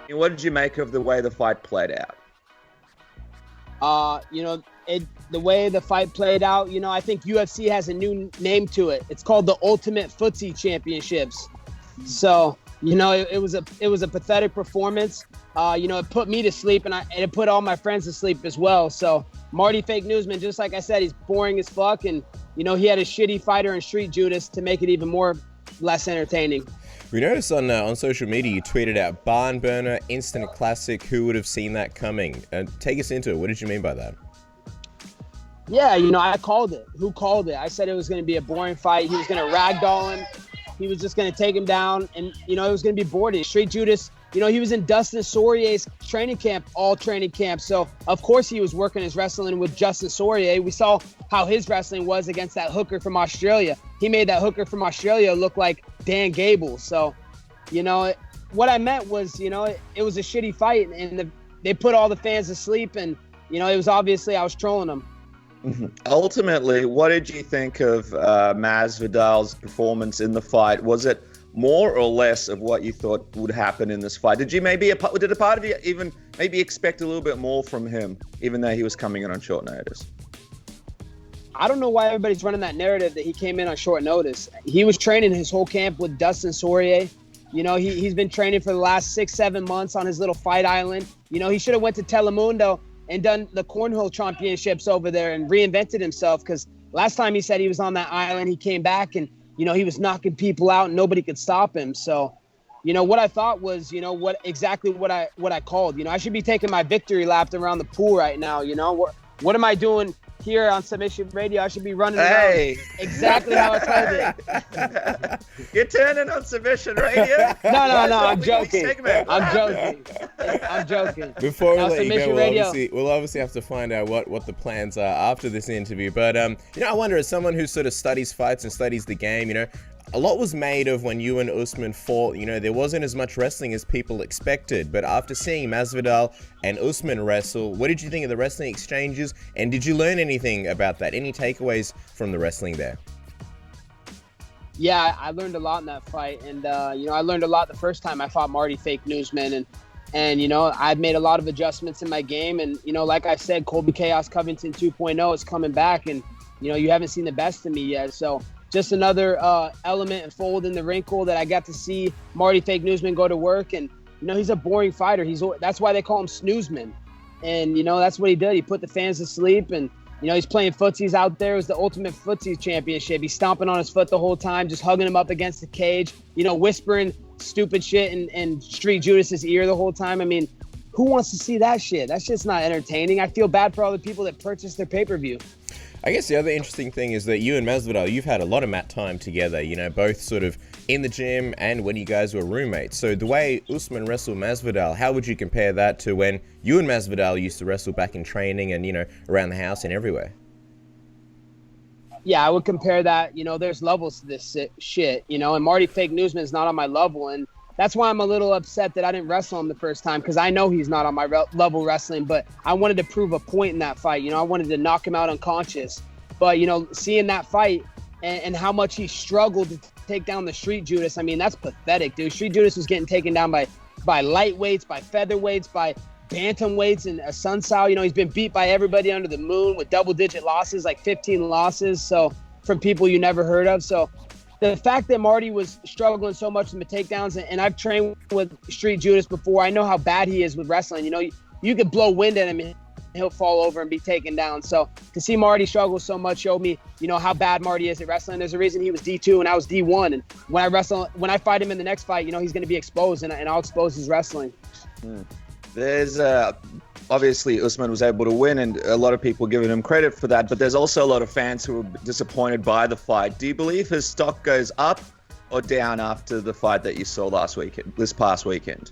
What did you make of the way the fight played out? The way the fight played out, I think UFC has a new name to it. It's called the Ultimate Footsie Championships. So, it was a pathetic performance. It put me to sleep, and it put all my friends to sleep as well. So Marty Fake Newsman, just like I said, he's boring as fuck, and he had a shitty fighter in Street Judas to make it even more less entertaining. We noticed on social media you tweeted out barn burner, instant classic. Who would have seen that coming? Take us into it. What did you mean by that? Yeah, I called it. Who called it? I said it was going to be a boring fight. He was going to ragdoll him. He was just going to take him down, and it was going to be boring. Street Judas, he was in Dustin Poirier's training camp, all training camp. So of course he was working his wrestling with Dustin Poirier. We saw how his wrestling was against that hooker from Australia. He made that hooker from Australia look like Dan Gable. So, what I meant was, it was a shitty fight, and they put all the fans to sleep, and it was obviously I was trolling them. Ultimately, what did you think of Masvidal's performance in the fight? Was it more or less of what you thought would happen in this fight? Did a part of you even maybe expect a little bit more from him, even though he was coming in on short notice? I don't know why everybody's running that narrative that he came in on short notice. He was training his whole camp with Dustin Poirier. He's been training for the last 6-7 months on his little fight island. He should have went to Telemundo and done the cornhole championships over there and reinvented himself, because last time he said he was on that island, he came back and, he was knocking people out and nobody could stop him. So, what I thought was, what I called. I should be taking my victory lap around the pool right now. What am I doing here on Submission Radio? I should be running around exactly how I told it. You're turning on Submission Radio? No, I'm joking. I'm joking. Before we let you go, we'll obviously have to find out what the plans are after this interview. But, I wonder, as someone who sort of studies fights and studies the game, a lot was made of when you and Usman fought. There wasn't as much wrestling as people expected. But after seeing Masvidal and Usman wrestle, what did you think of the wrestling exchanges? And did you learn anything about that? Any takeaways from the wrestling there? Yeah, I learned a lot in that fight. And, I learned a lot the first time I fought Marty Fake Newsman. And I've made a lot of adjustments in my game. And, like I said, Colby Chaos Covington 2.0 is coming back. And, you haven't seen the best of me yet. So just another element and fold in the wrinkle that I got to see Marty Fake Newsman go to work. And, he's a boring fighter. That's why they call him Snoozman. And, that's what he did. He put the fans to sleep. And, he's playing footsies out there. It was the Ultimate Footsie Championship. He's stomping on his foot the whole time, just hugging him up against the cage, whispering stupid shit in Street Judas's ear the whole time. I mean, who wants to see that shit? That shit's not entertaining. I feel bad for all the people that purchased their pay-per-view. I guess the other interesting thing is that you and Masvidal, you've had a lot of mat time together, both sort of in the gym and when you guys were roommates. So the way Usman wrestled Masvidal, how would you compare that to when you and Masvidal used to wrestle back in training and, around the house and everywhere? Yeah, I would compare that. There's levels to this shit, and Marty Fake Newsman is not on my level. And that's why I'm a little upset that I didn't wrestle him the first time, because I know he's not on my level wrestling, but I wanted to prove a point in that fight. I wanted to knock him out unconscious. But, seeing that fight and how much he struggled to take down the Street Judas, I mean, that's pathetic, dude. Street Judas was getting taken down by lightweights, by featherweights, by bantamweights, and a Sun Sao. He's been beat by everybody under the moon with double-digit losses, like 15 losses, so from people you never heard of. So the fact that Marty was struggling so much with the takedowns, and I've trained with Street Judas before, I know how bad he is with wrestling. You could blow wind at him and he'll fall over and be taken down. So to see Marty struggle so much showed me, how bad Marty is at wrestling. There's a reason he was D2 and I was D1. And when I fight him in the next fight, he's going to be exposed, and I'll expose his wrestling. There's obviously Usman was able to win, and a lot of people giving him credit for that, but there's also a lot of fans who were disappointed by the fight. Do you believe his stock goes up or down after the fight that you saw this past weekend?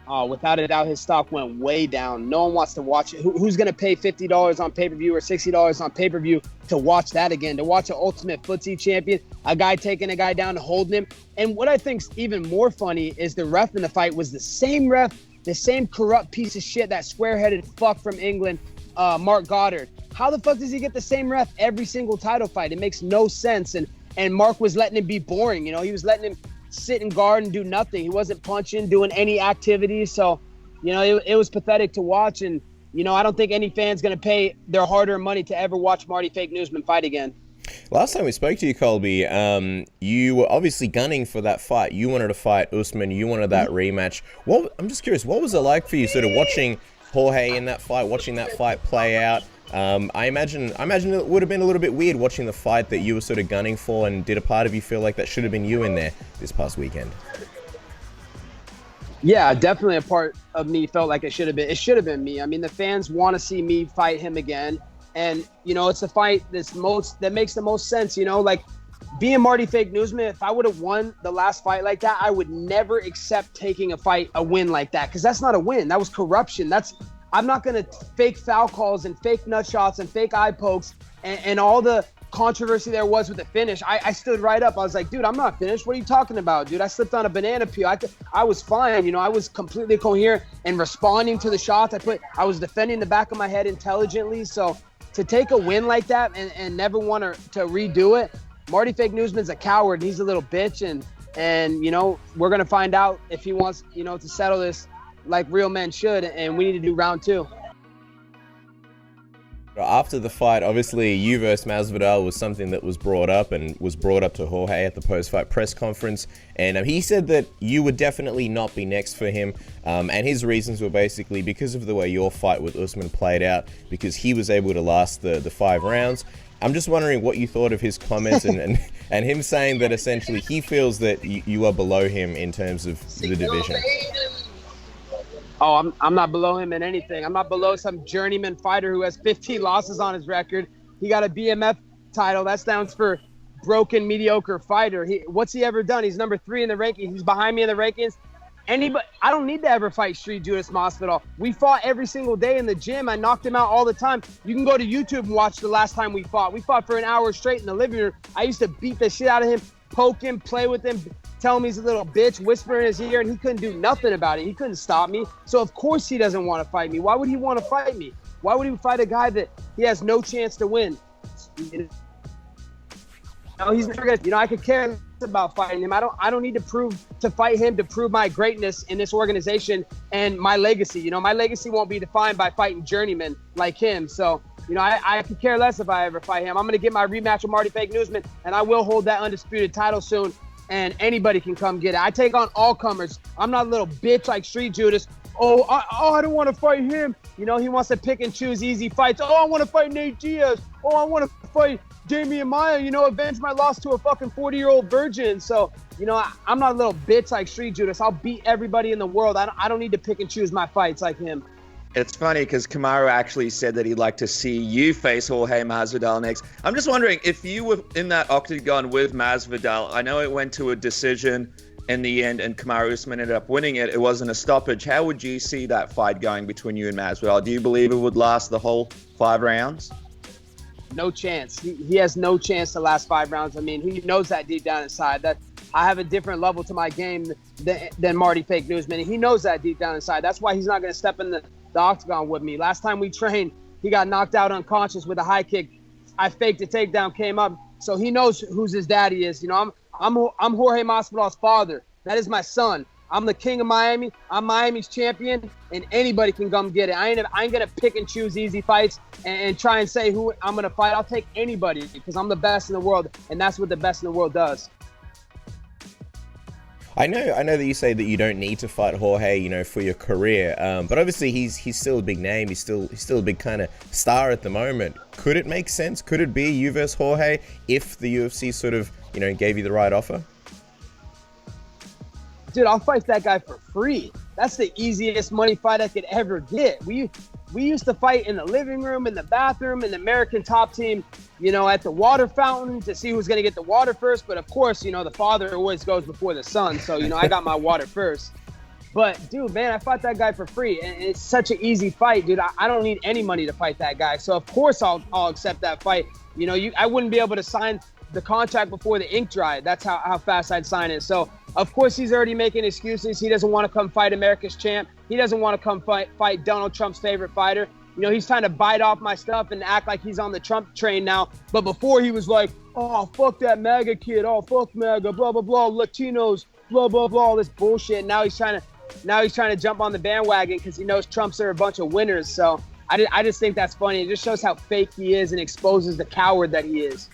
Oh, without a doubt, his stock went way down. No one wants to watch it. Who's going to pay $50 on pay-per-view or $60 on pay-per-view to watch that again, to watch an Ultimate Footsie champion, a guy taking a guy down and holding him? And what I think's even more funny is the ref in the fight was the same ref, the same corrupt piece of shit, that square-headed fuck from England, Mark Goddard. How the fuck does he get the same ref every single title fight? It makes no sense. And Mark was letting him be boring. He was letting him sit and guard and do nothing. He wasn't punching, doing any activities. So, it was pathetic to watch. And, I don't think any fan's going to pay their hard-earned money to ever watch Marty Fake Newsman fight again. Last time we spoke to you, Colby, you were obviously gunning for that fight. You wanted to fight Usman. You wanted that rematch. I'm just curious, what was it like for you sort of watching Jorge in that fight, watching that fight play out? I imagine it would have been a little bit weird watching the fight that you were sort of gunning for, and did a part of you feel like that should have been you in there this past weekend? Yeah, definitely a part of me felt like it should have been me. I mean, the fans want to see me fight him again. And, it's a fight that makes the most sense, like being Marty Fake Newsman. If I would have won the last fight like that, I would never accept taking a win like that. Cause that's not a win. That was corruption. I'm not going to fake foul calls and fake nut shots and fake eye pokes and all the controversy there was with the finish. I stood right up. I was like, dude, I'm not finished. What are you talking about, dude? I slipped on a banana peel. I was fine. I was completely coherent and responding to the shots. I was defending the back of my head intelligently. So to take a win like that and never want to redo it, Marty Fake Newsman's a coward. He's a little bitch. And we're going to find out if he wants, to settle this like real men should. And we need to do round 2. After the fight, obviously, you versus Masvidal was something that was brought up to Jorge at the post-fight press conference. And he said that you would definitely not be next for him. And his reasons were basically because of the way your fight with Usman played out, because he was able to last the 5 rounds. I'm just wondering what you thought of his comments and him saying that essentially he feels that you are below him in terms of the division. Oh, I'm not below him in anything. I'm not below some journeyman fighter who has 15 losses on his record. He got a BMF title. That stands for broken, mediocre fighter. What's he ever done? He's number 3 in the rankings. He's behind me in the rankings. I don't need to ever fight Street Judas Masvidal. We fought every single day in the gym. I knocked him out all the time. You can go to YouTube and watch the last time we fought. We fought for an hour straight in the living room. I used to beat the shit out of him, poke him, play with him, tell him he's a little bitch, whisper in his ear, and he couldn't do nothing about it. He couldn't stop me. So of course he doesn't want to fight me. Why would he want to fight me? Why would he fight a guy that he has no chance to win? He's never gonna. I could care less about fighting him. I don't need to fight him to prove my greatness in this organization and my legacy. My legacy won't be defined by fighting journeymen like him. So I could care less if I ever fight him. I'm gonna get my rematch with Marty Fake Newsman, and I will hold that undisputed title soon. And anybody can come get it. I take on all comers. I'm not a little bitch like Street Judas. I don't want to fight him. He wants to pick and choose easy fights. I want to fight Nate Diaz. I want to fight Damian Maia. Avenge my loss to a fucking 40-year-old virgin. So, I'm not a little bitch like Street Judas. I'll beat everybody in the world. I don't need to pick and choose my fights like him. It's funny because Kamaru actually said that he'd like to see you face Jorge Masvidal next. I'm just wondering, if you were in that octagon with Masvidal, I know it went to a decision in the end and Kamaru Usman ended up winning it. It wasn't a stoppage. How would you see that fight going between you and Masvidal? Do you believe it would last the whole 5 rounds? No chance. He has no chance to last 5 rounds. I mean, he knows that deep down inside. That I have a different level to my game than Marty Fake Newsman. He knows that deep down inside. That's why he's not going to step in the octagon with me. Last time we trained, he got knocked out unconscious with a high kick. I faked a takedown, came up. So he knows who's his daddy is. I'm Jorge Masvidal's father. That is my son. I'm the king of Miami. I'm Miami's champion, and anybody can come get it. I ain't gonna pick and choose easy fights and try and say who I'm gonna fight. I'll take anybody because I'm the best in the world, and that's what the best in the world does. I know that you say that you don't need to fight Jorge, for your career, but obviously he's still a big name. He's still a big kind of star at the moment. Could it make sense? Could it be you versus Jorge if the UFC sort of, gave you the right offer? Dude, I'll fight that guy for free. That's the easiest money fight I could ever get. We used to fight in the living room, in the bathroom, in the American Top Team, at the water fountain to see who's going to get the water first. But of course, the father always goes before the son. So, I got my water first. But dude, man, I fought that guy for free. And it's such an easy fight, dude. I don't need any money to fight that guy. So of course I'll accept that fight. I wouldn't be able to sign the contract before the ink dried. That's how fast I'd sign it. So of course he's already making excuses. He doesn't want to come fight America's champ. He doesn't want to come fight Donald Trump's favorite fighter. He's trying to bite off my stuff and act like he's on the Trump train now. But before he was like, oh, fuck that MAGA kid. Oh, fuck MAGA, blah, blah, blah, Latinos. blah blah blah, all this bullshit. And now he's trying to jump on the bandwagon because he knows Trumps are a bunch of winners. So I just think that's funny. It just shows how fake he is and exposes the coward that he is.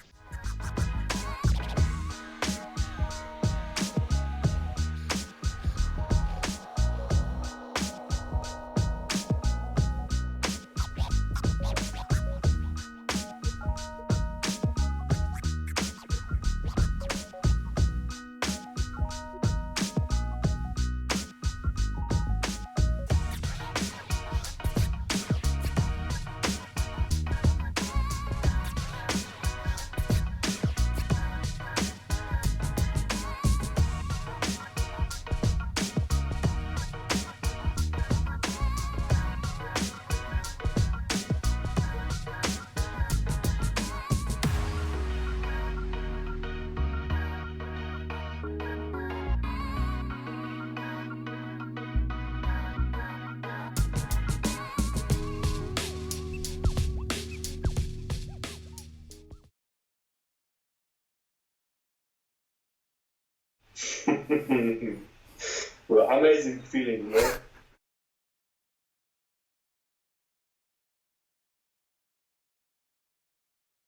Well, amazing feeling, man.